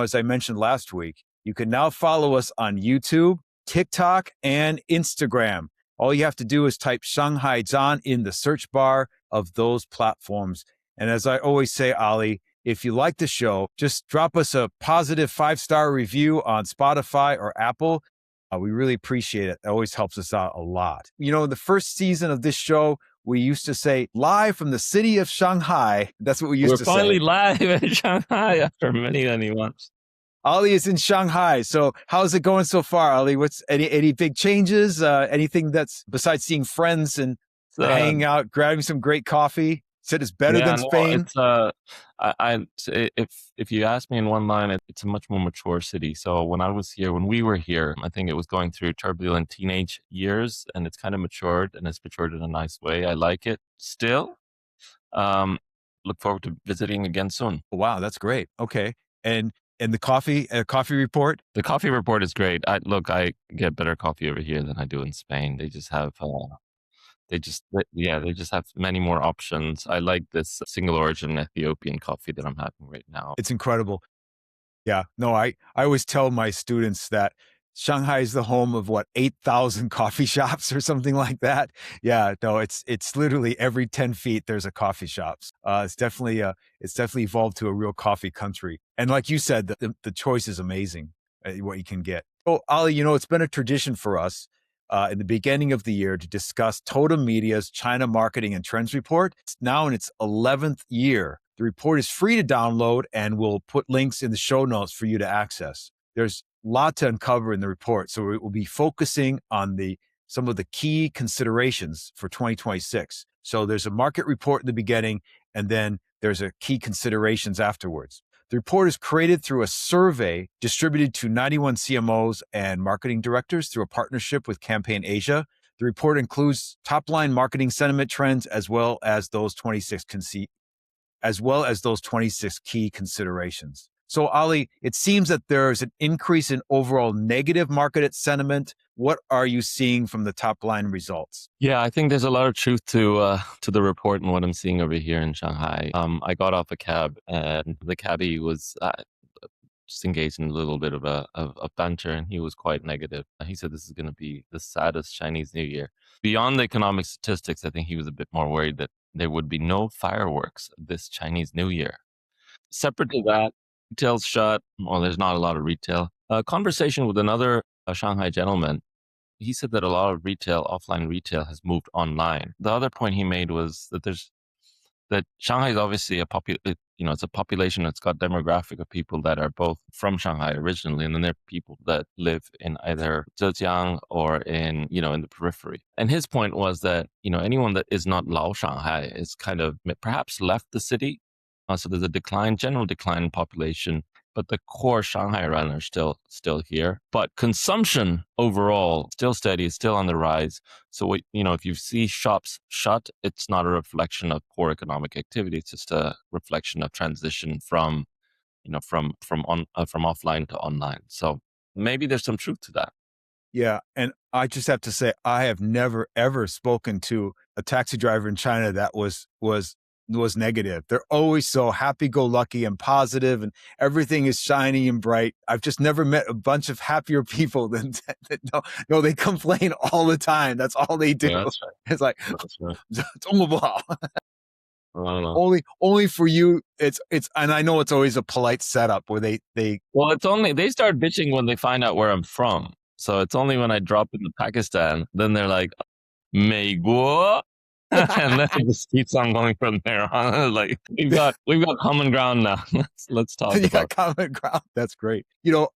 as I mentioned last week, you can now follow us on YouTube, TikTok, and Instagram. All you have to do is type Shanghai Zhan in the search bar of those platforms. And as I always say, Ali, if you like the show, just drop us a positive 5-star review on Spotify or Apple. We really appreciate it. It always helps us out a lot. In the first season of this show, we used to say live from the city of Shanghai. That's what we used to say. We're finally live in Shanghai after many months. Ali is in Shanghai. So how's it going so far, Ali? What's any big changes? Anything that's besides seeing friends and hanging out, grabbing some great coffee? Said it's better than Spain. If you ask me in one line, it's a much more mature city. So when we were here, I think it was going through turbulent teenage years, and it's kind of matured, and it's matured in a nice way. I like it still. Look forward to visiting again soon. Wow, that's great. Okay, and the coffee report. The coffee report is great. I get better coffee over here than I do in Spain. They just have. They just have many more options. I like this single origin Ethiopian coffee that I'm having right now. It's incredible. Yeah, no, I always tell my students that Shanghai is the home of 8,000 coffee shops or something like that. Yeah, no, it's literally every 10 feet there's a coffee shop. It's definitely evolved to a real coffee country. And like you said, the choice is amazing. What you can get. Oh, Ali, it's been a tradition for us in the beginning of the year to discuss Totem Media's China Marketing and Trends Report. It's now in its 11th year. The report is free to download, and we'll put links in the show notes for you to access. There's a lot to uncover in the report, so we will be focusing on some of the key considerations for 2026. So there's a market report in the beginning, and then there's a key considerations afterwards. The report is created through a survey distributed to 91 CMOs and marketing directors through a partnership with Campaign Asia. The report includes top-line marketing sentiment trends as well as those 26 key considerations. So, Ali, it seems that there's an increase in overall negative market sentiment. What are you seeing from the top-line results? Yeah, I think there's a lot of truth to the report and what I'm seeing over here in Shanghai. I got off a cab, and the cabbie was just engaged in a little bit of a banter, and he was quite negative. He said this is going to be the saddest Chinese New Year. Beyond the economic statistics, I think he was a bit more worried that there would be no fireworks this Chinese New Year. Separate to that, retail's shut. Well, there's not a lot of retail. A conversation with another Shanghai gentleman, he said that a lot of offline retail has moved online. The other point he made was that Shanghai is obviously it's a population that's got demographic of people that are both from Shanghai originally, and then there are people that live in either Zhejiang or in the periphery. And his point was that, anyone that is not Lao Shanghai is kind of perhaps left the city. So there's a general decline in population, but the core Shanghai runners still here. But consumption overall still steady, still on the rise. So if you see shops shut, it's not a reflection of poor economic activity. It's just a reflection of transition from offline to online. So maybe there's some truth to that. Yeah, and I just have to say, I have never ever spoken to a taxi driver in China that was negative. They're always so happy-go-lucky and positive, and everything is shiny and bright. I've just never met a bunch of happier people than that. No, they complain all the time. That's all they do. Yeah, that's right. It's like, only for you. It's, and I know it's always a polite setup where they. Well, they start bitching when they find out where I'm from. So it's only when I drop into Pakistan, then they're like, 美国. And then it just keeps on going from there on. Like we've got common ground now. Let's talk about common ground. That's great.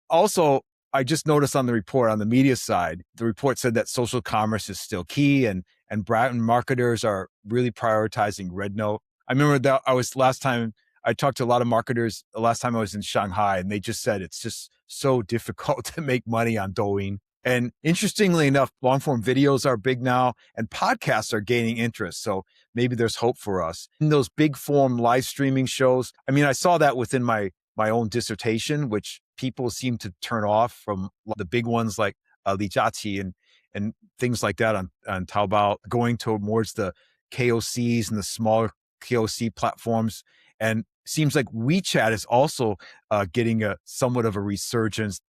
Also, I just noticed on the report on the media side, the report said that social commerce is still key, and brand marketers are really prioritizing Red Note. I remember that last time I talked to a lot of marketers the last time I was in Shanghai, and they just said it's just so difficult to make money on Douyin. And interestingly enough, long-form videos are big now, and podcasts are gaining interest. So maybe there's hope for us. In those big-form live streaming shows, I mean, I saw that within my own dissertation, which people seem to turn off from the big ones like Li Jiaqi and things like that on Taobao, going towards the KOCs and the smaller KOC platforms. And seems like WeChat is also getting a somewhat of a resurgence.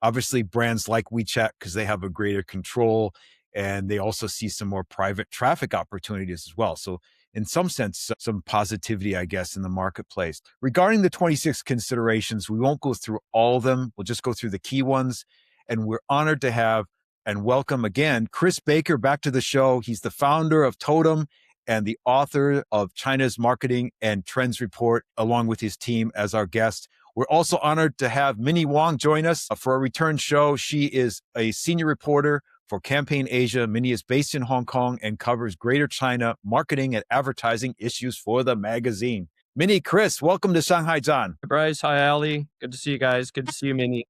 Obviously, brands like WeChat because they have a greater control and they also see some more private traffic opportunities as well. So, in some sense, some positivity, I guess, in the marketplace. Regarding the 26 considerations, we won't go through all of them. We'll just go through the key ones. And we're honored to have and welcome again Chris Baker back to the show. He's the founder of Totem and the author of China's Marketing and Trends Report, along with his team as our guest. We're also honored to have Minnie Wang join us for a return show. She is a senior reporter for Campaign Asia. Minnie is based in Hong Kong and covers Greater China marketing and advertising issues for the magazine. Minnie, Chris, welcome to Shanghai Zhan. Hi, Bryce. Hi, Ali. Good to see you guys. Good to see you, Minnie.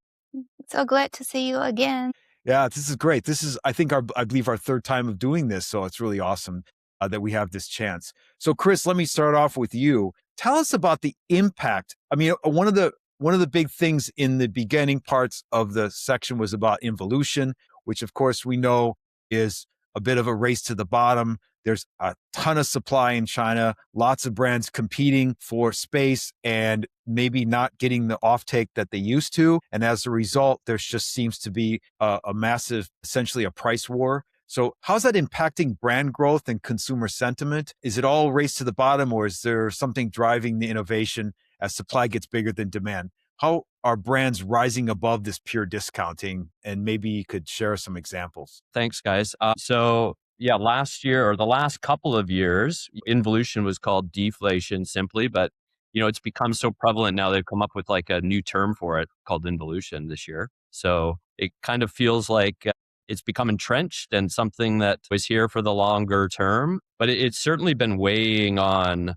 So glad to see you again. Yeah, this is great. This is, I believe, our third time of doing this. So it's really awesome that we have this chance. So, Chris, let me start off with you. Tell us about the impact. I mean, one of the big things in the beginning parts of the section was about involution, which of course we know is a bit of a race to the bottom. There's a ton of supply in China, lots of brands competing for space and maybe not getting the offtake that they used to. And as a result, there just seems to be a massive, essentially a price war. So how's that impacting brand growth and consumer sentiment? Is it all race to the bottom, or is there something driving the innovation as supply gets bigger than demand? How are brands rising above this pure discounting? And maybe you could share some examples. Thanks, guys. Yeah, last year or the last couple of years, involution was called deflation simply, but it's become so prevalent now they've come up with like a new term for it called involution this year. So it kind of feels like it's become entrenched and something that was here for the longer term, but it's certainly been weighing on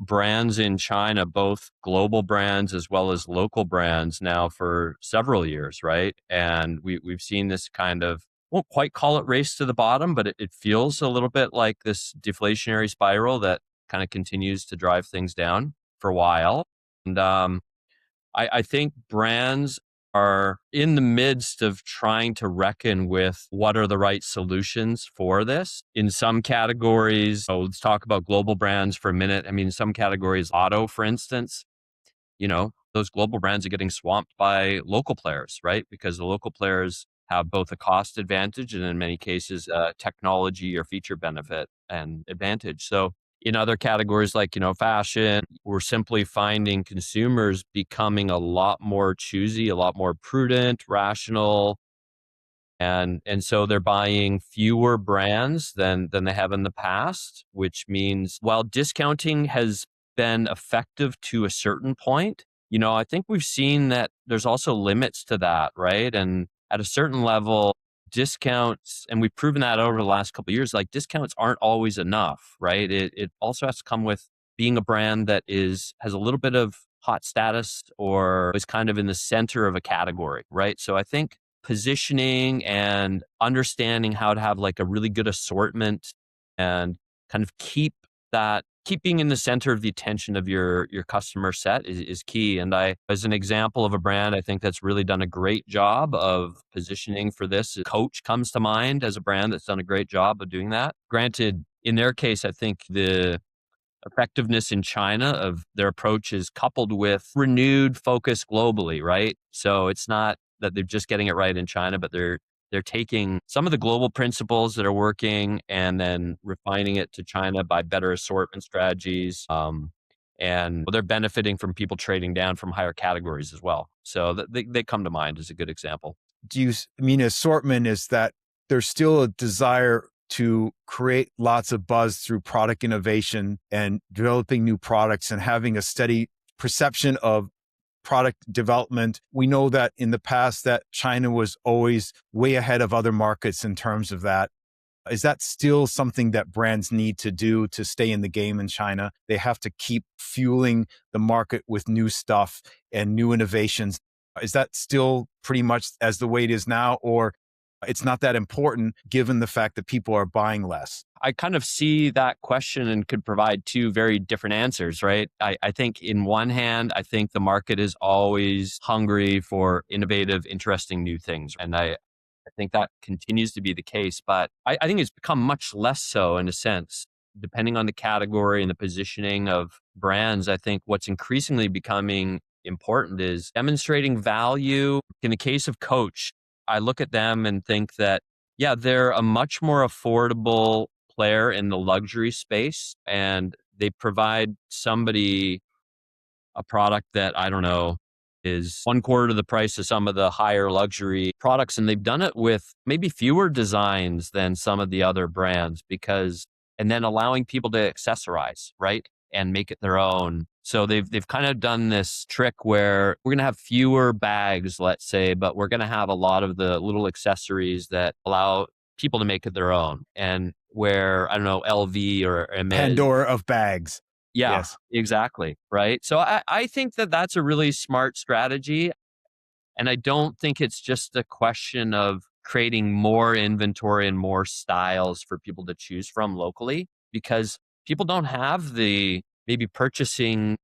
brands in China, both global brands as well as local brands now for several years, right? And we've seen this kind of, won't quite call it race to the bottom, but it feels a little bit like this deflationary spiral that kind of continues to drive things down for a while. And I think brands are in the midst of trying to reckon with what are the right solutions for this. In some categories, let's talk about global brands for a minute. I mean, some categories, auto, for instance, those global brands are getting swamped by local players, right? Because the local players have both a cost advantage and in many cases, technology or feature benefit and advantage. So in other categories like, fashion, we're simply finding consumers becoming a lot more choosy, a lot more prudent, rational, and so they're buying fewer brands than they have in the past, which means while discounting has been effective to a certain point, I think we've seen that there's also limits to that, right? And at a certain level, discounts, and we've proven that over the last couple of years, like discounts aren't always enough, right? It also has to come with being a brand that has a little bit of hot status or is kind of in the center of a category, right? So I think positioning and understanding how to have like a really good assortment and kind of keeping in the center of the attention of your customer set is key. And as an example of a brand, I think that's really done a great job of positioning for this. Coach comes to mind as a brand that's done a great job of doing that. Granted, in their case, I think the effectiveness in China of their approach is coupled with renewed focus globally, right? So it's not that they're just getting it right in China, but they're taking some of the global principles that are working and then refining it to China by better assortment strategies. And they're benefiting from people trading down from higher categories as well. So they come to mind as a good example. Do you mean assortment is that there's still a desire to create lots of buzz through product innovation and developing new products and having a steady perception of product development? We know that in the past that China was always way ahead of other markets in terms of that. Is that still something that brands need to do to stay in the game in China? They have to keep fueling the market with new stuff and new innovations. Is that still pretty much as the way it is now, or it's not that important given the fact that people are buying less? I kind of see that question and could provide two very different answers, right? I think in one hand, I think the market is always hungry for innovative, interesting new things. And I think that continues to be the case, but I think it's become much less so in a sense depending on the category and the positioning of brands, I think what's increasingly becoming important is demonstrating value. In the case of Coach, I look at them and think that, yeah, they're a much more affordable player in the luxury space, and they provide somebody a product that, I don't know, is one quarter of the price of some of the higher luxury products. And they've done it with maybe fewer designs than some of the other brands and then allowing people to accessorize, right? And make it their own. So they've kind of done this trick where we're going to have fewer bags, let's say, but we're going to have a lot of the little accessories that allow people to make it their own. And where, I don't know, LV or Hermes, Pandora of bags. yeah, Yes. exactly. Right. So I think that that's a really smart strategy. And I don't think it's just a question of creating more inventory and more styles for people to choose from locally, because people don't have the maybe purchasing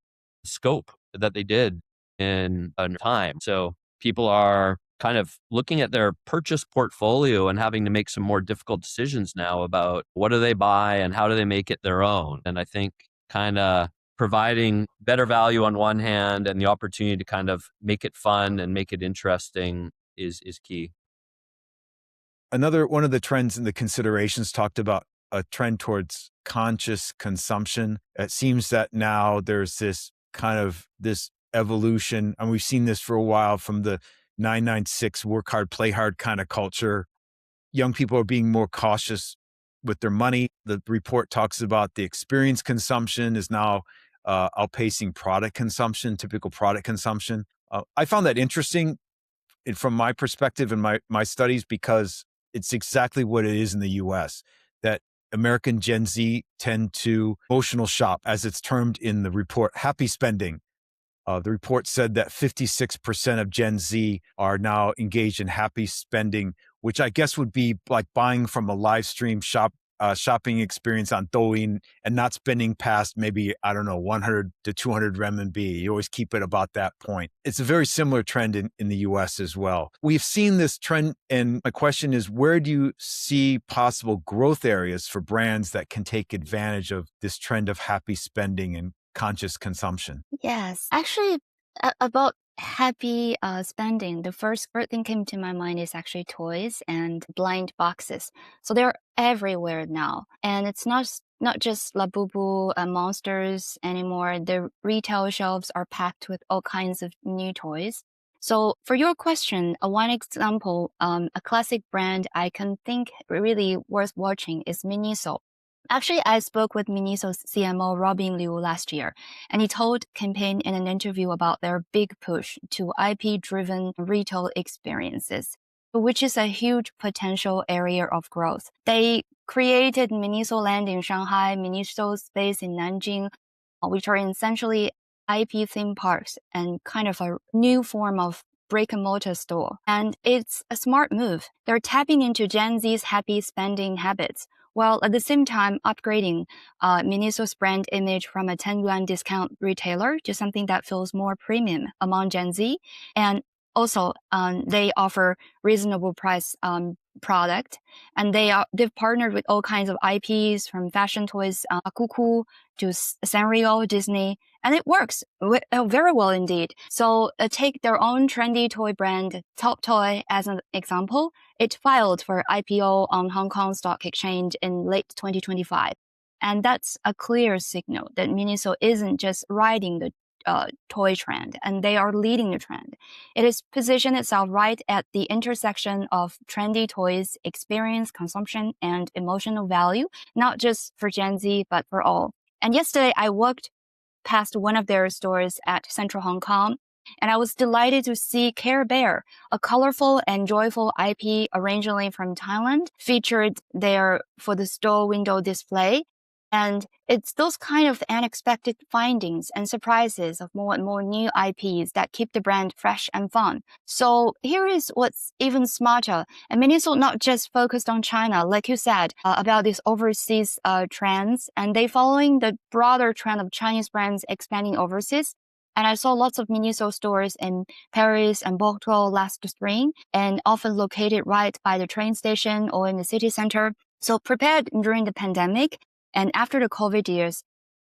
scope that they did in a time. So people are kind of looking at their purchase portfolio and having to make some more difficult decisions now about what do they buy and how do they make it their own. And I think kind of providing better value on one hand and the opportunity to kind of make it fun and make it interesting is key. Another one of the trends in the considerations talked about a trend towards conscious consumption. It seems that now there's this evolution, and we've seen this for a while from the 996 work hard, play hard kind of culture. Young people are being more cautious with their money. The report talks about the experience consumption is now outpacing product consumption, typical product consumption. I found that interesting from my perspective and my studies, because it's exactly what it is in the US, that American Gen Z tend to emotional shop, as it's termed in the report, happy spending. The report said that 56% of Gen Z are now engaged in happy spending, which I guess would be like buying from a live stream shopping experience on Douyin and not spending past maybe, I don't know, 100 to 200 renminbi. You always keep it about that point. It's a very similar trend in the US as well. We've seen this trend, and my question is, where do you see possible growth areas for brands that can take advantage of this trend of happy spending and conscious consumption? Yes. Actually, about happy spending, the first thing came to my mind is actually toys and blind boxes. So they're everywhere now. And it's not just Labubu monsters anymore. The retail shelves are packed with all kinds of new toys. So for your question, one example, a classic brand I can think really worth watching is Miniso. Actually, I spoke with Miniso's CMO Robin Liu last year, and he told Campaign in an interview about their big push to IP-driven retail experiences, which is a huge potential area of growth. They created Miniso Land in Shanghai, Miniso Space in Nanjing, which are essentially IP theme parks and kind of a new form of brick-and-mortar store. And it's a smart move. They're tapping into Gen Z's happy spending habits, while at the same time upgrading Miniso's brand image from a 10 yuan discount retailer to something that feels more premium among Gen Z. And also, they offer reasonable price product, and they've partnered with all kinds of IPs from fashion toys, Cuckoo to Sanrio, Disney, and it works very well indeed. So take their own trendy toy brand, Top Toy, as an example. It filed for IPO on Hong Kong Stock Exchange in late 2025. And that's a clear signal that Miniso isn't just riding the toy trend, and they are leading the trend. It has positioned itself right at the intersection of trendy toys, experience, consumption, and emotional value, not just for Gen Z, but for all. And yesterday, I walked past one of their stores at Central Hong Kong, and I was delighted to see Care Bear, a colorful and joyful IP originally from Thailand, featured there for the store window display. And it's those kind of unexpected findings and surprises of more and more new IPs that keep the brand fresh and fun. So here is what's even smarter. And Miniso not just focused on China, like you said, about these overseas trends, and they following the broader trend of Chinese brands expanding overseas. And I saw lots of Miniso stores in Paris and Bordeaux last spring, and often located right by the train station or in the city center. So prepared during the pandemic, And after the COVID years,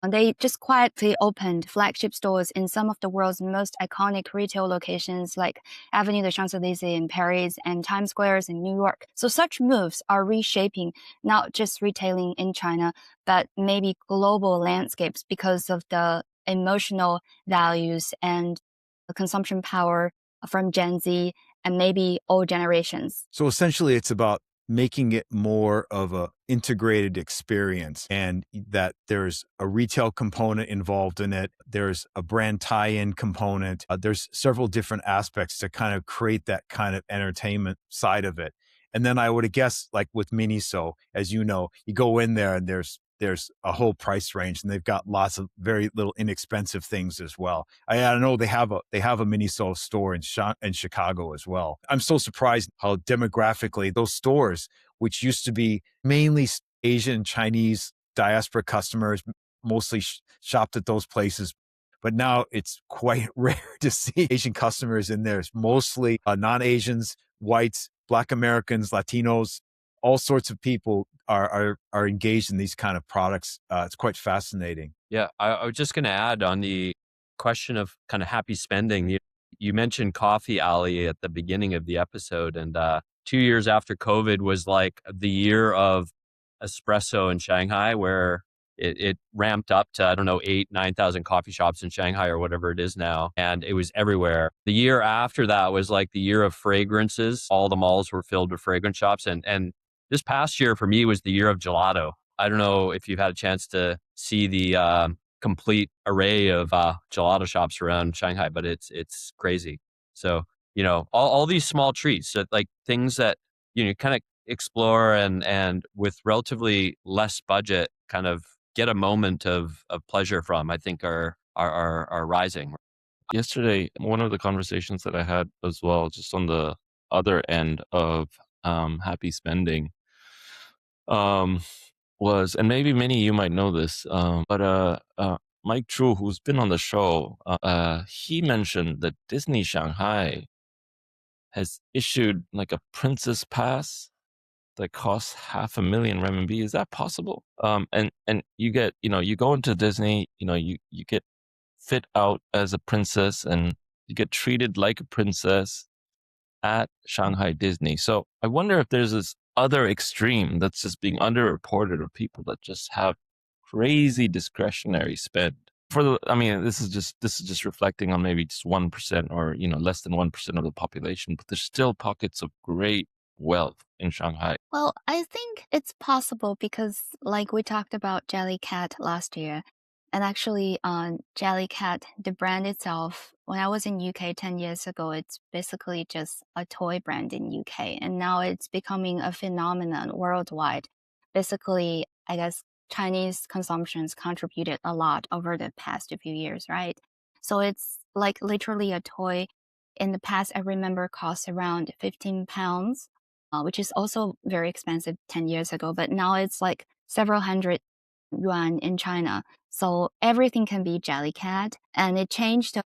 they just quietly opened flagship stores in some of the world's most iconic retail locations like Avenue de Champs-Élysées in Paris and Times Squares in New York. So such moves are reshaping not just retailing in China, but maybe global landscapes because of the emotional values and the consumption power from Gen Z and maybe all generations. So essentially, it's about making it more of a integrated experience, and that there's a retail component involved in it. There's a brand tie-in component. There's several different aspects to kind of create that kind of entertainment side of it. And then I would guess, like with Miniso, as you know, you go in there and there's a whole price range, and they've got lots of very little inexpensive things as well. I know they have a Miniso store in Chicago as well. I'm so surprised how demographically those stores, which used to be mainly Asian, Chinese diaspora customers, mostly shopped at those places. But now it's quite rare to see Asian customers in there. It's mostly non-Asians, whites, Black Americans, Latinos, all sorts of people are engaged in these kind of products. It's quite fascinating. Yeah, I was just going to add on the question of kind of happy spending. You mentioned Coffee Alley at the beginning of the episode, and 2 years after COVID was like the year of espresso in Shanghai, where it ramped up to, I don't know, 9,000 coffee shops in Shanghai or whatever it is now. And it was everywhere. The year after that was like the year of fragrances. All the malls were filled with fragrance shops. And this past year for me was the year of gelato. I don't know if you've had a chance to see the complete array of gelato shops around Shanghai, but it's crazy. So, all these small treats, that like things that, kind of explore and with relatively less budget kind of get a moment of pleasure from, I think are rising. Yesterday, one of the conversations that I had as well, just on the other end of happy spending, was, and maybe many of you might know this, but Mike True, who's been on the show, he mentioned that Disney Shanghai has issued like a princess pass that costs 500,000 renminbi. Is that possible? And you get, you go into Disney, you get fit out as a princess and you get treated like a princess at Shanghai Disney. So I wonder if there's this other extreme that's just being underreported of people that just have crazy discretionary spend. This is just reflecting on maybe just 1% or, less than 1% of the population, but there's still pockets of great wealth in Shanghai. Well, I think it's possible because, like we talked about Jellycat last year, and actually, Jellycat, the brand itself, when I was in UK 10 years ago, it's basically just a toy brand in UK, and now it's becoming a phenomenon worldwide. Basically, I guess Chinese consumptions contributed a lot over the past few years, right? So it's like literally a toy. In the past, I remember cost around £15, which is also very expensive 10 years ago, but now it's like several hundred yuan in China. So everything can be Jellycat, and it changed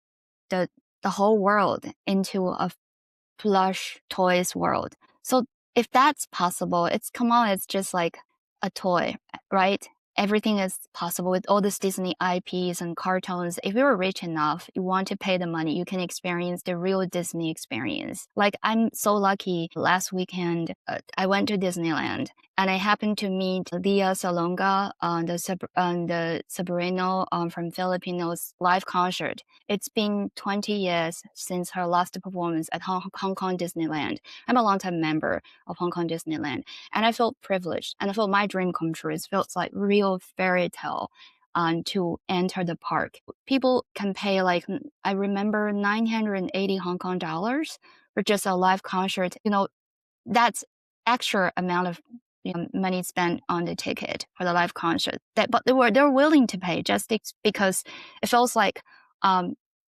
the whole world into a plush toys world. So if that's possible, it's just like a toy, right? Everything is possible with all these Disney IPs and cartoons. If you're rich enough, you want to pay the money, you can experience the real Disney experience. Like, I'm so lucky. Last weekend, I went to Disneyland, and I happened to meet Dia Salonga on the Sobrino from Filipinos live concert. It's been 20 years since her last performance at Hong Kong Disneyland. I'm a longtime member of Hong Kong Disneyland, and I felt privileged, and I felt my dream come true. It felt like real fairy tale to enter the park. People can pay, like, I remember 980 Hong Kong dollars for just a live concert. That's extra amount of money spent on the ticket for the live concert. But they're willing to pay just because it feels like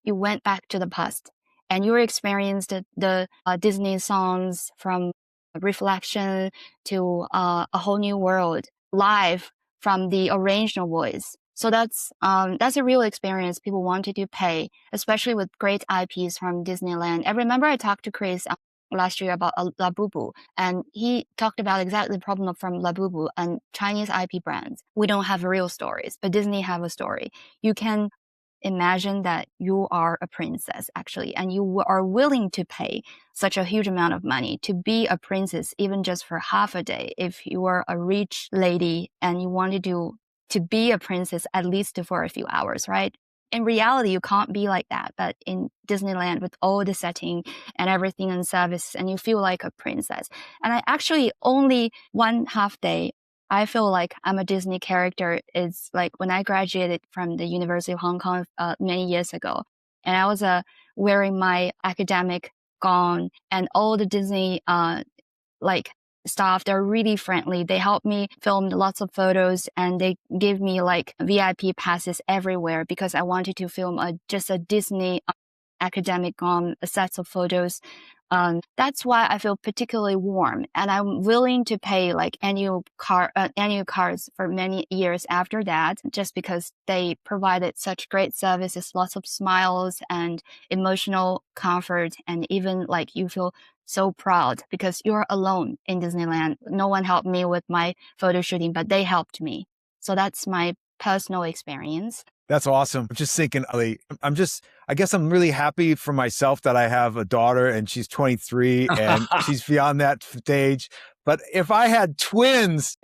you went back to the past and you experienced the Disney songs from Reflection to a whole new world live from the original voice. So that's a real experience people wanted to pay, especially with great IPs from Disneyland. I remember I talked to Chris last year about Labubu, and he talked about exactly the problem from Labubu and Chinese IP brands. We don't have real stories, but Disney have a story. You can imagine that you are a princess actually, and you are willing to pay such a huge amount of money to be a princess, even just for half a day. If you are a rich lady and you wanted to be a princess at least for a few hours, right? In reality, you can't be like that. But in Disneyland, with all the setting and everything and service, and you feel like a princess. And I actually only 1/2 day, I feel like I'm a Disney character. Is like when I graduated from the University of Hong Kong many years ago, and I was wearing my academic gown, and all the Disney like staff, they're really friendly. They helped me film lots of photos, and they gave me like VIP passes everywhere because I wanted to film just a Disney academic sets of photos. That's why I feel particularly warm, and I'm willing to pay like annual cards for many years after that, just because they provided such great services, lots of smiles and emotional comfort, and even like you feel so proud because you're alone in Disneyland. No one helped me with my photo shooting, but they helped me. So that's my personal experience. That's awesome. I'm just thinking, Ali, I guess I'm really happy for myself that I have a daughter and she's 23 and she's beyond that stage. But if I had twins,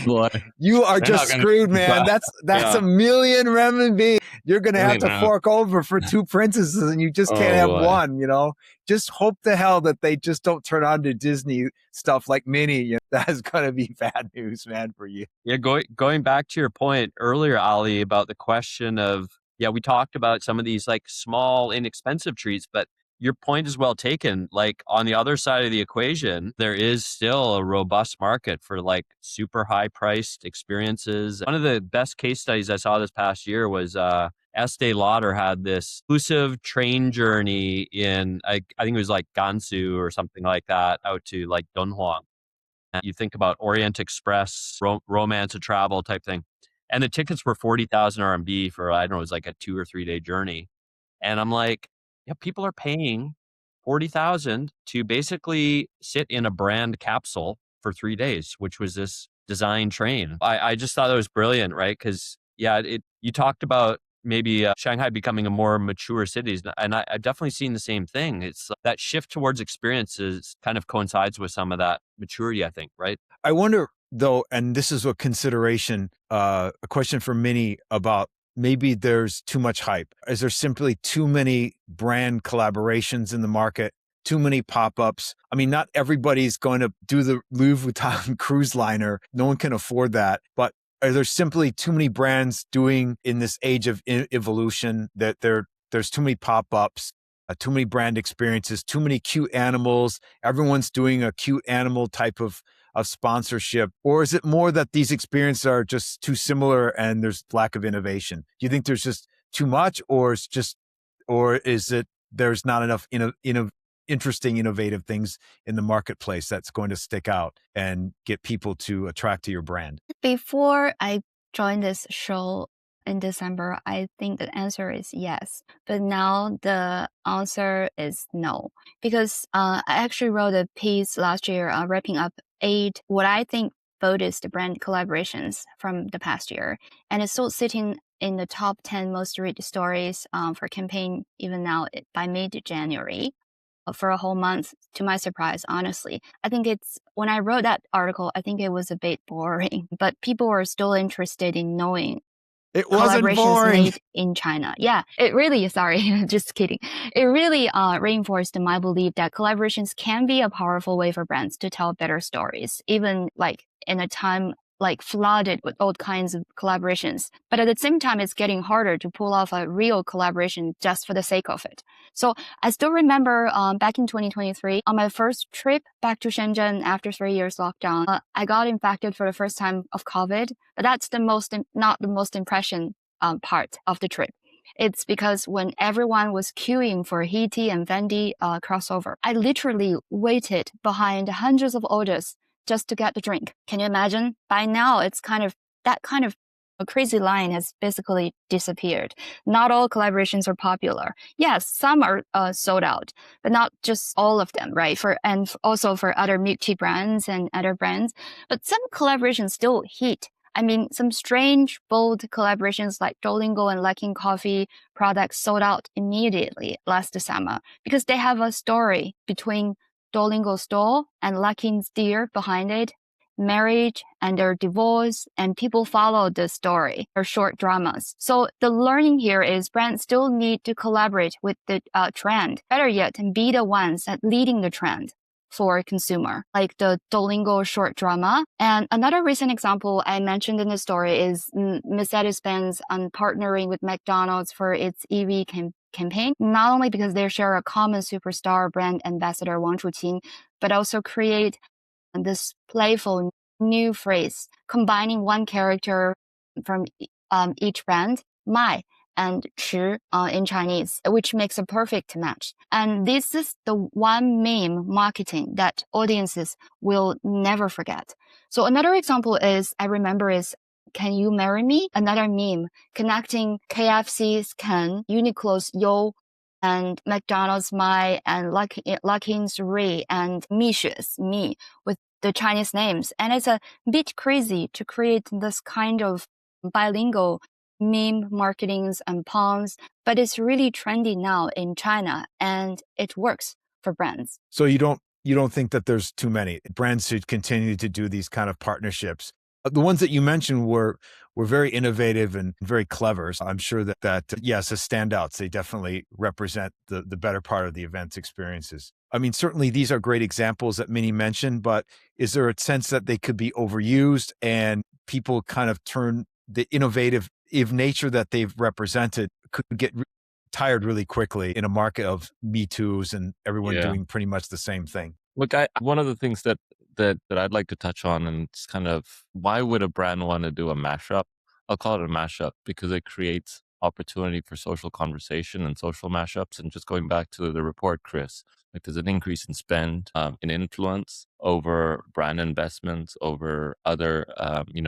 Boy, you are they're not just gonna- screwed, man. That's Yeah. $1 million renminbi. You're going to have to Yeah. fork over for 2 princesses and you just can't Oh, have boy. one, you know? Just hope the hell that they just don't turn on to Disney stuff like Minnie. You know, that's going to be bad news, man, for you. Yeah, going back to your point earlier, Ali, about the question of, we talked about some of these like small, inexpensive treats, but your point is well taken. Like on the other side of the equation, there is still a robust market for like super high priced experiences. One of the best case studies I saw this past year was Estee Lauder had this exclusive train journey in, I think it was like Gansu or something like that, out to like Dunhuang. You think about Orient Express, romance of travel type thing. And the tickets were 40,000 RMB for, I don't know, it was like a 2 or 3 day journey. And I'm like, yeah, people are paying 40,000 to basically sit in a brand capsule for 3 days, which was this design train. I just thought that was brilliant, right? Because, you talked about maybe Shanghai becoming a more mature city. And I've definitely seen the same thing. It's that shift towards experiences kind of coincides with some of that maturity, I think, right? I wonder though, and this is a consideration, a question for Minnie about maybe there's too much hype. Is there simply too many brand collaborations in the market? Too many pop-ups? I mean, not everybody's going to do the Louis Vuitton cruise liner. No one can afford that. But are there simply too many brands doing in this age of evolution that there's too many pop-ups, too many brand experiences, too many cute animals? Everyone's doing a cute animal type of sponsorship? Or is it more that these experiences are just too similar and there's lack of innovation? Do you think there's just too much, or is it there's not enough interesting, innovative things in the marketplace that's going to stick out and get people to attract to your brand? Before I joined this show in December, I think the answer is yes. But now the answer is no. Because I actually wrote a piece last year wrapping up 8 what I think boldest brand collaborations from the past year. And it's still sitting in the top 10 most read stories for campaign even now by mid-January. For a whole month, to my surprise, honestly. I think when I wrote that article, I think it was a bit boring, but people were still interested in knowing It wasn't collaborations boring. made in China. Yeah, it really, sorry, just kidding. It really reinforced my belief that collaborations can be a powerful way for brands to tell better stories, even like in a time like flooded with all kinds of collaborations. But at the same time, it's getting harder to pull off a real collaboration just for the sake of it. So I still remember back in 2023, on my first trip back to Shenzhen after 3 years lockdown, I got infected for the first time of COVID. But that's not the most impression part of the trip. It's because when everyone was queuing for Hiti and Fendi crossover, I literally waited behind hundreds of orders just to get the drink. Can you imagine? By now, it's that kind of a crazy line has basically disappeared. Not all collaborations are popular. Yes, some are sold out, but not just all of them, right? Also for other milk tea brands and other brands. But some collaborations still hit. I mean, some strange, bold collaborations like Duolingo and Luckin Coffee products sold out immediately last summer because they have a story between Duolingo store and Luckin's deer behind it, marriage and their divorce, and people follow the story or short dramas. So the learning here is brands still need to collaborate with the trend. Better yet, be the ones that leading the trend for consumer, like the Duolingo short drama. And another recent example I mentioned in the story is Mercedes-Benz partnering with McDonald's for its EV campaign, not only because they share a common superstar brand ambassador Wang Chuqin, but also create this playful new phrase, combining one character from each brand, mai, and 吃 in Chinese, which makes a perfect match. And this is the one meme marketing that audiences will never forget. So another example is, I remember is, Can You Marry Me? Another meme connecting KFC's Ken, Uniqlo's Yo, and McDonald's Mai, and Luckin's Ri, and Misha's Me, with the Chinese names. And it's a bit crazy to create this kind of bilingual meme marketings and puns, but it's really trendy now in China, and it works for brands. So you don't think that there's too many brands should continue to do these kind of partnerships? The ones that you mentioned were very innovative and very clever. So I'm sure that yes, as standouts, they definitely represent the better part of the event's experiences. I mean, certainly these are great examples that Minnie mentioned, but is there a sense that they could be overused and people kind of turn the innovative nature that they've represented could get tired really quickly in a market of Me Too's and everyone doing pretty much the same thing? Look, one of the things that I'd like to touch on, and it's kind of, why would a brand want to do a mashup? I'll call it a mashup because it creates opportunity for social conversation and social mashups. And just going back to the report, Chris, like there's an increase in spend, in influence over brand investments, over other,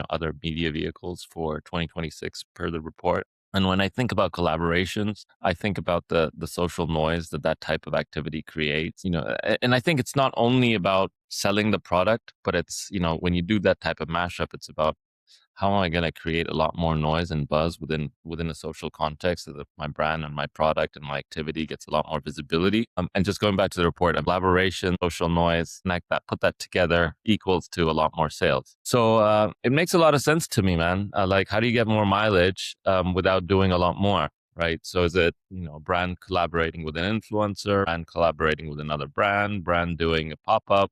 other media vehicles for 2026 per the report. And when I think about collaborations, I think about the social noise that type of activity creates, and I think it's not only about selling the product, but it's, when you do that type of mashup, it's about how am I going to create a lot more noise and buzz within a social context so that my brand and my product and my activity gets a lot more visibility. And just going back to the report, collaboration, social noise, connect that, put that together equals to a lot more sales. So it makes a lot of sense to me, man. Like, how do you get more mileage without doing a lot more? Right. So is it, brand collaborating with an influencer, brand collaborating with another brand doing a pop-up?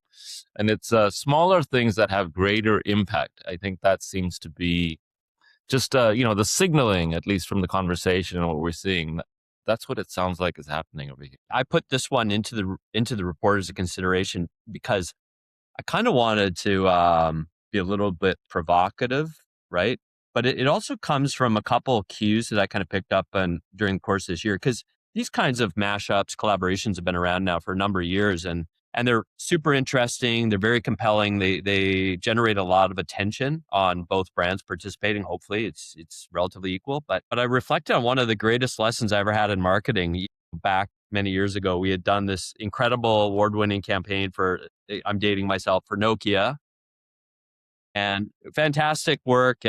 And it's smaller things that have greater impact. I think that seems to be just, the signaling, at least from the conversation and what we're seeing. That's what it sounds like is happening over here. I put this one into the report as a consideration because I kind of wanted to be a little bit provocative, right? But it also comes from a couple of cues that I kind of picked up on during the course of this year, because these kinds of mashups, collaborations have been around now for a number of years, and they're super interesting. They're very compelling. They generate a lot of attention on both brands participating. Hopefully it's relatively equal. But I reflected on one of the greatest lessons I ever had in marketing. Back many years ago, we had done this incredible award-winning campaign for, I'm dating myself, for Nokia, and fantastic work.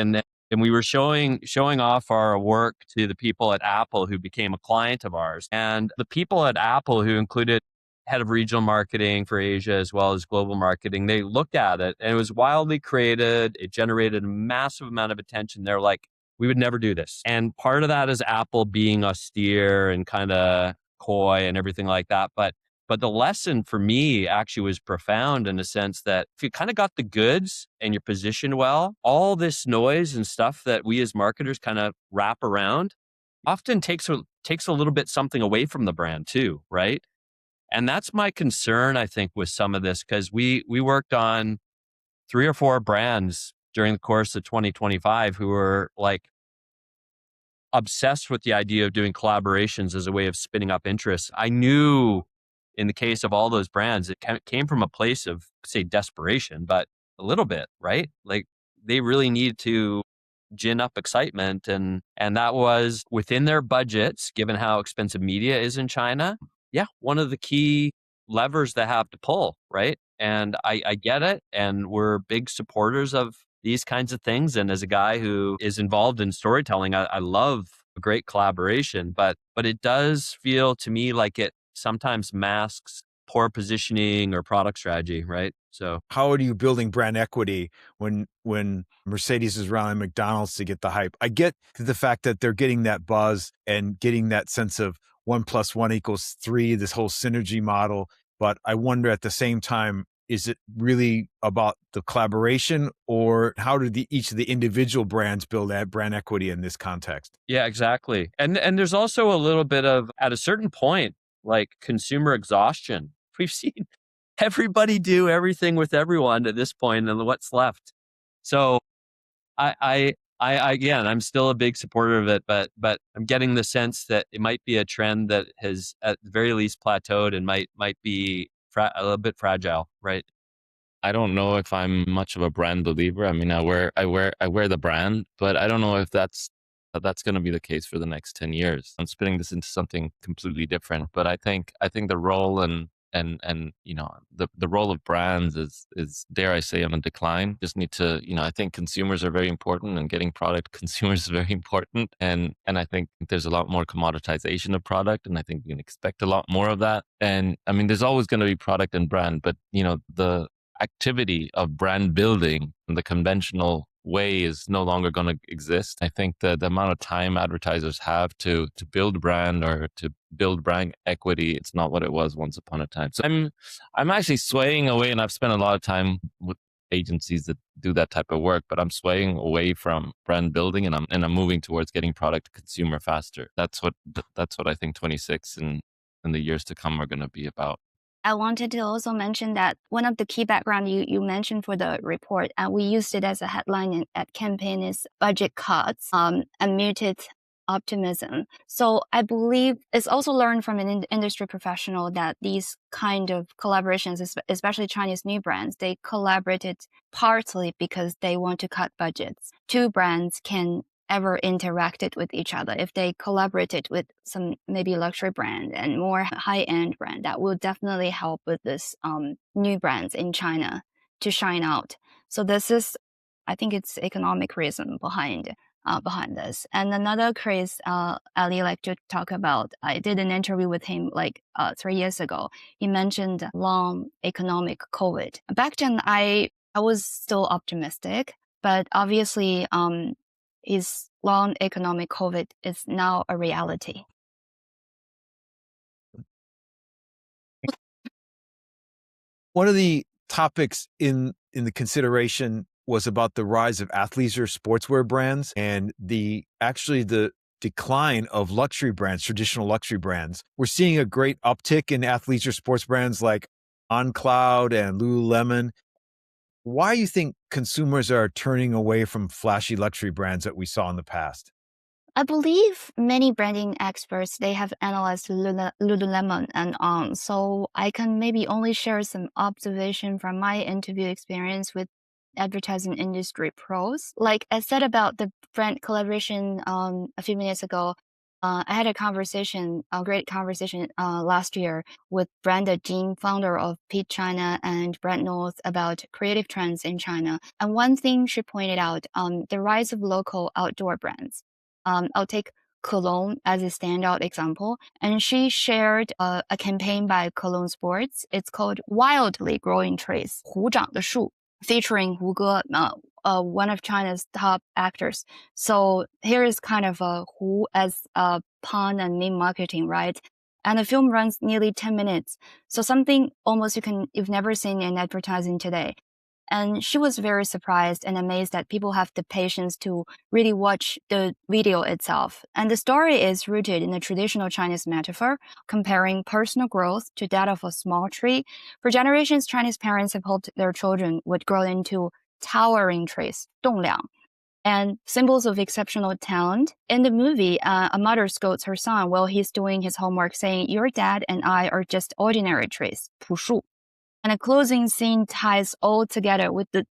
And we were showing off our work to the people at Apple who became a client of ours. And the people at Apple, who included head of regional marketing for Asia as well as global marketing, they looked at it and it was wildly created. It generated a massive amount of attention. They're like, we would never do this. And part of that is Apple being austere and kind of coy and everything like that. But the lesson for me actually was profound in the sense that if you kind of got the goods and you're positioned well, all this noise and stuff that we as marketers kind of wrap around often takes a little bit something away from the brand too, right? And that's my concern, I think, with some of this, because we worked on 3 or 4 brands during the course of 2025 who were like obsessed with the idea of doing collaborations as a way of spinning up interest. I knew in the case of all those brands, it came from a place of, say, desperation, but a little bit, right? Like they really need to gin up excitement. And that was within their budgets, given how expensive media is in China. Yeah, one of the key levers they have to pull, right? And I get it. And we're big supporters of these kinds of things. And as a guy who is involved in storytelling, I love a great collaboration, but it does feel to me like it sometimes masks poor positioning or product strategy, right? So how are you building brand equity when Mercedes is around McDonald's to get the hype? I get the fact that they're getting that buzz and getting that sense of 1+1=3, this whole synergy model. But I wonder at the same time, is it really about the collaboration, or how do each of the individual brands build that brand equity in this context? yeah, exactly. And there's also a little bit of, at a certain point, like consumer exhaustion. We've seen everybody do everything with everyone at this point, and what's left. So again, I'm still a big supporter of it, but I'm getting the sense that it might be a trend that has at the very least plateaued and might be a little bit fragile, right? I don't know if I'm much of a brand believer. I mean, I wear the brand, but I don't know if that's going to be the case for the next 10 years. I'm spinning this into something completely different, but I think the role and the role of brands is, dare I say, on a decline. Just need to, I think consumers are very important, and getting product to consumers is very important. And I think there's a lot more commoditization of product, and I think we can expect a lot more of that. And I mean, there's always going to be product and brand, but the activity of brand building in the conventional way is no longer going to exist. I think the amount of time advertisers have to build brand or to build brand equity, it's not what it was once upon a time. So I'm actually swaying away, and I've spent a lot of time with agencies that do that type of work, but I'm swaying away from brand building, and I'm moving towards getting product to consumer faster. That's what I think 26 and the years to come are going to be about. I wanted to also mention that one of the key background you mentioned for the report, and we used it as a headline at campaign, is budget cuts and muted optimism. So I believe it's also learned from an industry professional that these kind of collaborations, especially Chinese new brands, they collaborated partly because they want to cut budgets. Two brands can ever interacted with each other. If they collaborated with some maybe luxury brand and more high-end brand, that will definitely help with this new brands in China to shine out. So this is, I think it's economic reason behind this. And another case Ali like to talk about, I did an interview with him like 3 years ago. He mentioned long economic COVID. Back then I was still optimistic, but obviously is long economic COVID is now a reality. One of the topics in the consideration was about the rise of athleisure sportswear brands and the decline of luxury brands, traditional luxury brands. We're seeing a great uptick in athleisure sports brands like On Cloud and Lululemon. Why do you think consumers are turning away from flashy luxury brands that we saw in the past? I believe many branding experts, they have analyzed Lululemon and On. So I can maybe only share some observation from my interview experience with advertising industry pros. Like I said about the brand collaboration a few minutes ago, I had a great conversation last year with Brenda Jin, founder of Pete China and Brand North, about creative trends in China. And one thing she pointed out, the rise of local outdoor brands. I'll take Cologne as a standout example. And she shared a campaign by Cologne Sports. It's called Wildly Growing Trees, 虎长的树, featuring Hu Ge, one of China's top actors. So here is kind of a Hu as a pun and meme marketing, right? And the film runs nearly 10 minutes. So something almost you've never seen in advertising today. And she was very surprised and amazed that people have the patience to really watch the video itself. And the story is rooted in a traditional Chinese metaphor, comparing personal growth to that of a small tree. For generations, Chinese parents have hoped their children would grow into towering trees, 栋梁, and symbols of exceptional talent. In the movie, a mother scolds her son while he's doing his homework, saying, "Your dad and I are just ordinary trees," 朴树. And a closing scene ties all together with a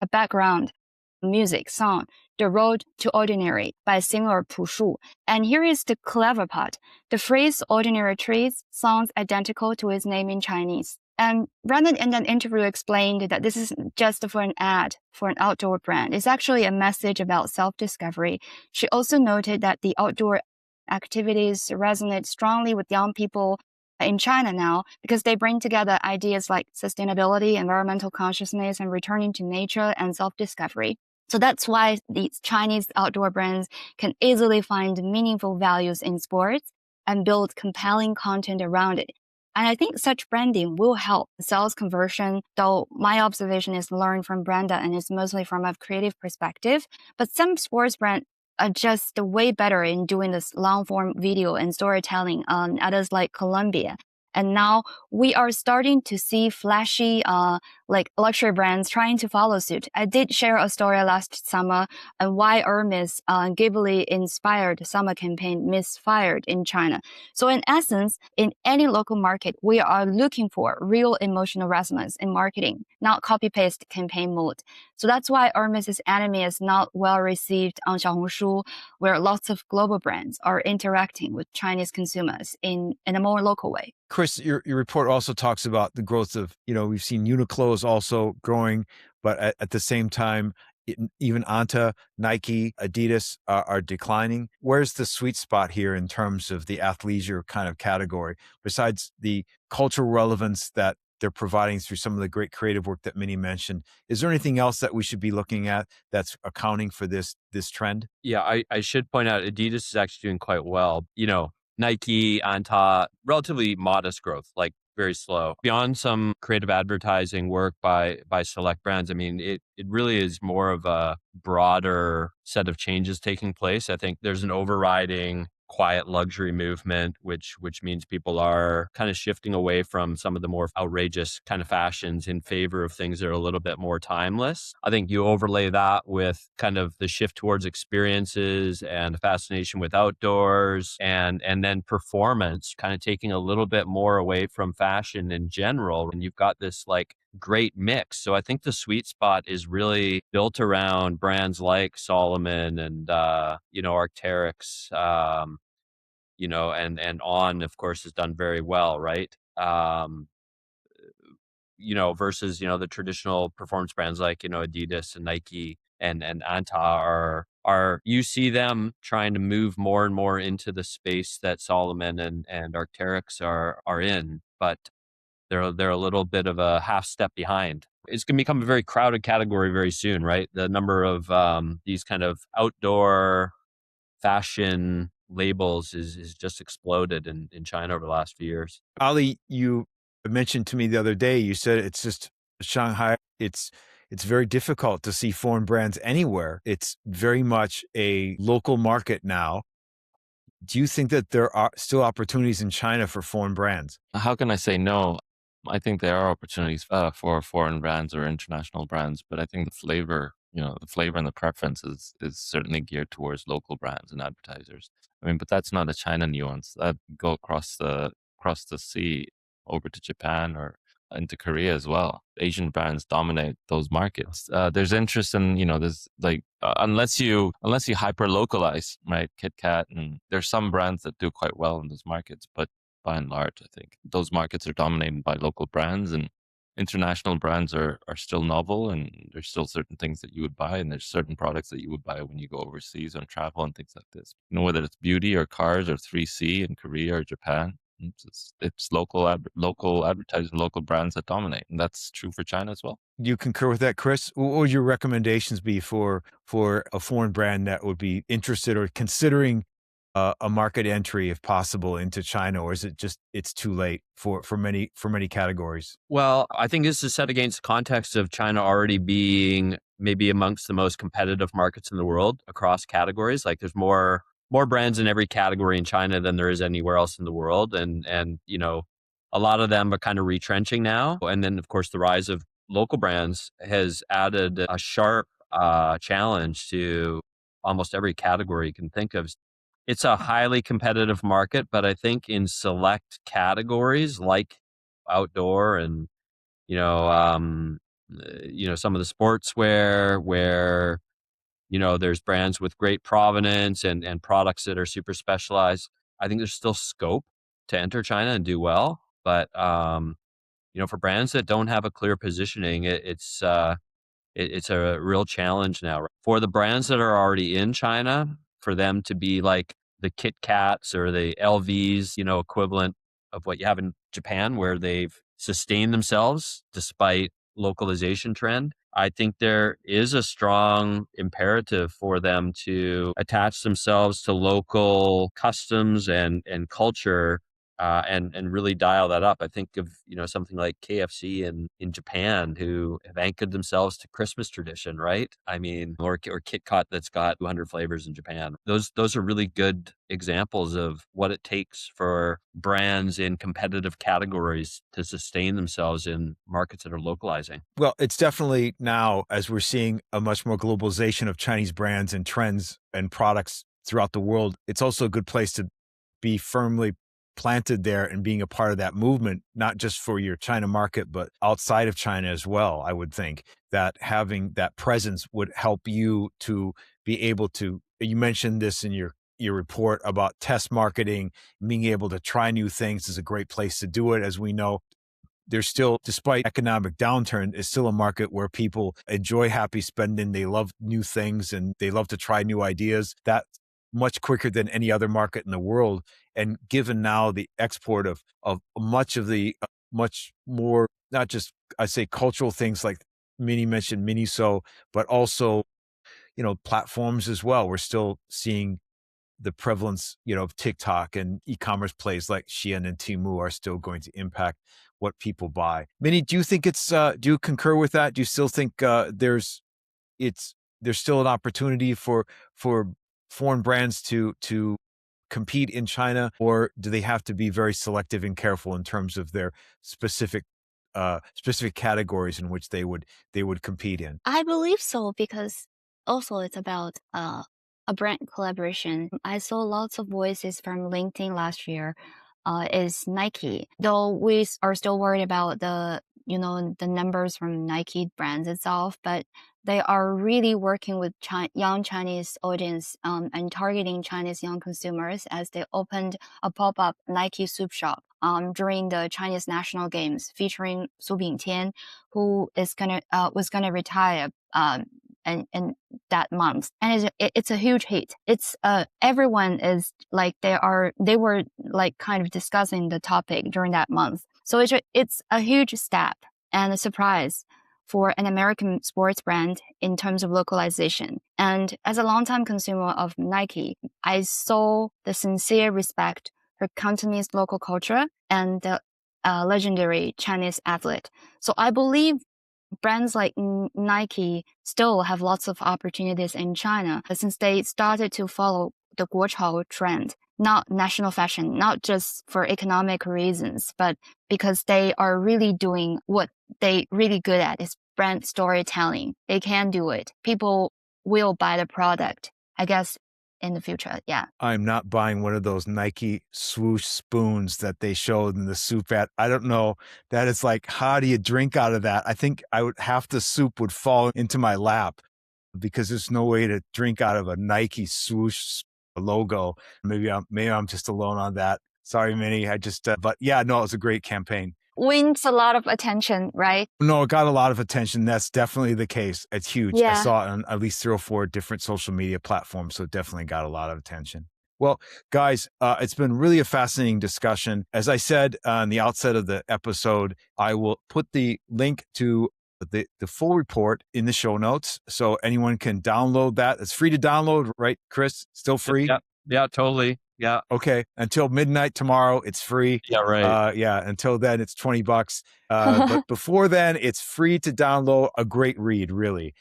background. music song, The Road to Ordinary by singer Pu Shu. And here is the clever part. The phrase ordinary trees sounds identical to its name in Chinese. And Brandon in an interview explained that this is just for an ad for an outdoor brand. It's actually a message about self-discovery. She also noted that the outdoor activities resonate strongly with young people in China now because they bring together ideas like sustainability, environmental consciousness, and returning to nature and self-discovery. So that's why these Chinese outdoor brands can easily find meaningful values in sports and build compelling content around it. And I think such branding will help sales conversion, though my observation is learned from Brenda and it's mostly from a creative perspective. But some sports brands are just way better in doing this long form video and storytelling on others like Columbia. And now we are starting to see flashy, like luxury brands trying to follow suit. I did share a story last summer on why Hermes Ghibli inspired summer campaign misfired in China. So in essence, in any local market, we are looking for real emotional resonance in marketing, not copy-paste campaign mode. So that's why Hermes's anime is not well received on Xiaohongshu, where lots of global brands are interacting with Chinese consumers in a more local way. Chris, your report also talks about the growth of, we've seen Uniqlo is also growing, but at the same time, even Anta, Nike, Adidas are declining. Where's the sweet spot here in terms of the athleisure kind of category, besides the cultural relevance that they're providing through some of the great creative work that Minnie mentioned? Is there anything else that we should be looking at that's accounting for this trend? Yeah, I should point out Adidas is actually doing quite well. Nike, Anta, relatively modest growth, like very slow. Beyond some creative advertising work by select brands, I mean, it really is more of a broader set of changes taking place. I think there's an overriding quiet luxury movement, which means people are kind of shifting away from some of the more outrageous kind of fashions in favor of things that are a little bit more timeless. I think you overlay that with kind of the shift towards experiences and fascination with outdoors and then performance, kind of taking a little bit more away from fashion in general. And you've got this like great mix. So I think the sweet spot is really built around brands like Solomon and Arc'teryx, and On, of course, has done very well, right? Versus the traditional performance brands like Adidas and Nike and Anta are you see them trying to move more and more into the space that Solomon and Arc'teryx are in, but they're a little bit of a half step behind. It's going to become a very crowded category very soon, right? The number of these kind of outdoor fashion labels is just exploded in China over the last few years. Ali, you mentioned to me the other day, you said it's just Shanghai. It's very difficult to see foreign brands anywhere. It's very much a local market now. Do you think that there are still opportunities in China for foreign brands? How can I say no? I think there are opportunities for foreign brands or international brands, but I think the flavor and the preference is certainly geared towards local brands and advertisers. I mean, but that's not a China nuance. That go across the sea over to Japan or into Korea as well. Asian brands dominate those markets. There's interest in, there's like, unless you hyper localize, right? Kit Kat, and there's some brands that do quite well in those markets, but by and large, I think those markets are dominated by local brands, and international brands are still novel, and there's still certain things that you would buy, and there's certain products that you would buy when you go overseas on travel and things like this. Whether it's beauty or cars or 3C in Korea or Japan, it's local advertising, local brands that dominate, and that's true for China as well. Do you concur with that, Chris? What would your recommendations be for a foreign brand that would be interested or considering a market entry, if possible, into China, or is it just it's too late for many categories? Well, I think this is set against the context of China already being maybe amongst the most competitive markets in the world across categories. Like there's more brands in every category in China than there is anywhere else in the world, and a lot of them are kind of retrenching now. And then of course the rise of local brands has added a sharp challenge to almost every category you can think of. It's a highly competitive market, but I think in select categories like outdoor and some of the sportswear where there's brands with great provenance and products that are super specialized. I think there's still scope to enter China and do well. But, for brands that don't have a clear positioning, it's a real challenge now. For the brands that are already in China, for them to be like the Kit Kats or the LVs, equivalent of what you have in Japan, where they've sustained themselves despite localization trend. I think there is a strong imperative for them to attach themselves to local customs and culture, and really dial that up. I think of something like KFC in Japan, who have anchored themselves to Christmas tradition, right? I mean, or Kit Kat that's got 200 flavors in Japan. Those are really good examples of what it takes for brands in competitive categories to sustain themselves in markets that are localizing. Well, it's definitely now, as we're seeing a much more globalization of Chinese brands and trends and products throughout the world, it's also a good place to be firmly planted there and being a part of that movement, not just for your China market, but outside of China as well. I would think that having that presence would help you to be able to, you mentioned this in your report about test marketing, being able to try new things is a great place to do it. As we know, there's still, despite economic downturn, is still a market where people enjoy happy spending. They love new things and they love to try new ideas. That's much quicker than any other market in the world. And given now the export of much of the much more, not just I say cultural things like Minnie mentioned Miniso, but also platforms as well. We're still seeing the prevalence, of TikTok and e-commerce plays like Shein and Temu are still going to impact what people buy. Minnie, do you think do you concur with that? Do you still think there's still an opportunity for foreign brands to compete in China, or do they have to be very selective and careful in terms of their specific categories in which they would compete in? I believe so, because also it's about a brand collaboration. I saw lots of voices from LinkedIn last year. Is Nike. Though we are still worried about the numbers from Nike brands itself, but they are really working with young Chinese audience, and targeting Chinese young consumers, as they opened a pop-up Nike soup shop during the Chinese national games, featuring Su Bingtian, who was gonna retire in that month, and it's a huge hit. It's everyone is like they were like kind of discussing the topic during that month. So it's a huge step and a surprise for an American sports brand in terms of localization. And as a longtime consumer of Nike, I saw the sincere respect for Cantonese local culture and the legendary Chinese athlete. So I believe brands like Nike still have lots of opportunities in China, since they started to follow the Guochao trend, not national fashion, not just for economic reasons, but because they are really doing what they really good at, is brand storytelling. They can do it. People will buy the product, I guess, in the future. Yeah. I'm not buying one of those Nike swoosh spoons that they showed in the soup ad. I don't know. That is like, how do you drink out of that? I think half the soup would fall into my lap, because there's no way to drink out of a Nike swoosh logo. Maybe I'm just alone on that. Sorry, Minnie. But yeah, no, it was a great campaign. Wins a lot of attention, right? No, it got a lot of attention. That's definitely the case. It's huge. Yeah. I saw it on at least 3 or 4 different social media platforms, so it definitely got a lot of attention. Well, guys, it's been really a fascinating discussion. As I said on the outset of the episode, I will put the link to the full report in the show notes, so anyone can download that. It's free to download, right, Chris? Still free? Yeah, totally. Yeah. Okay. Until midnight tomorrow, it's free. Yeah, right. Until then, it's $20. But before then, it's free to download. A great read, really,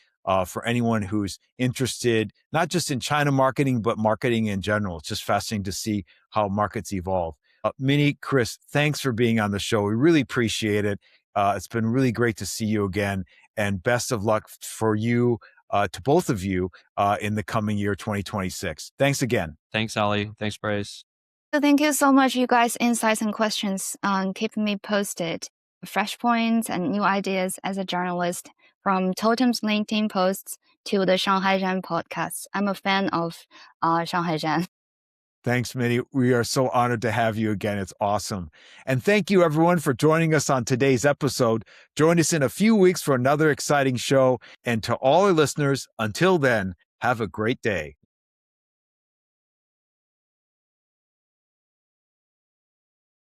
for anyone who's interested, not just in China marketing, but marketing in general. It's just fascinating to see how markets evolve. Minnie, Chris, thanks for being on the show. We really appreciate it. It's been really great to see you again, and best of luck for you, to both of you, in the coming year, 2026. Thanks again. Thanks, Ali. Thanks, Bryce. So thank you so much, you guys' insights and questions. Keep me posted. Fresh points and new ideas as a journalist, from Totem's LinkedIn posts to the Shanghai Zhan podcast. I'm a fan of Shanghai Zhan. Thanks, Minnie. We are so honored to have you again. It's awesome. And thank you, everyone, for joining us on today's episode. Join us in a few weeks for another exciting show. And to all our listeners, until then, have a great day.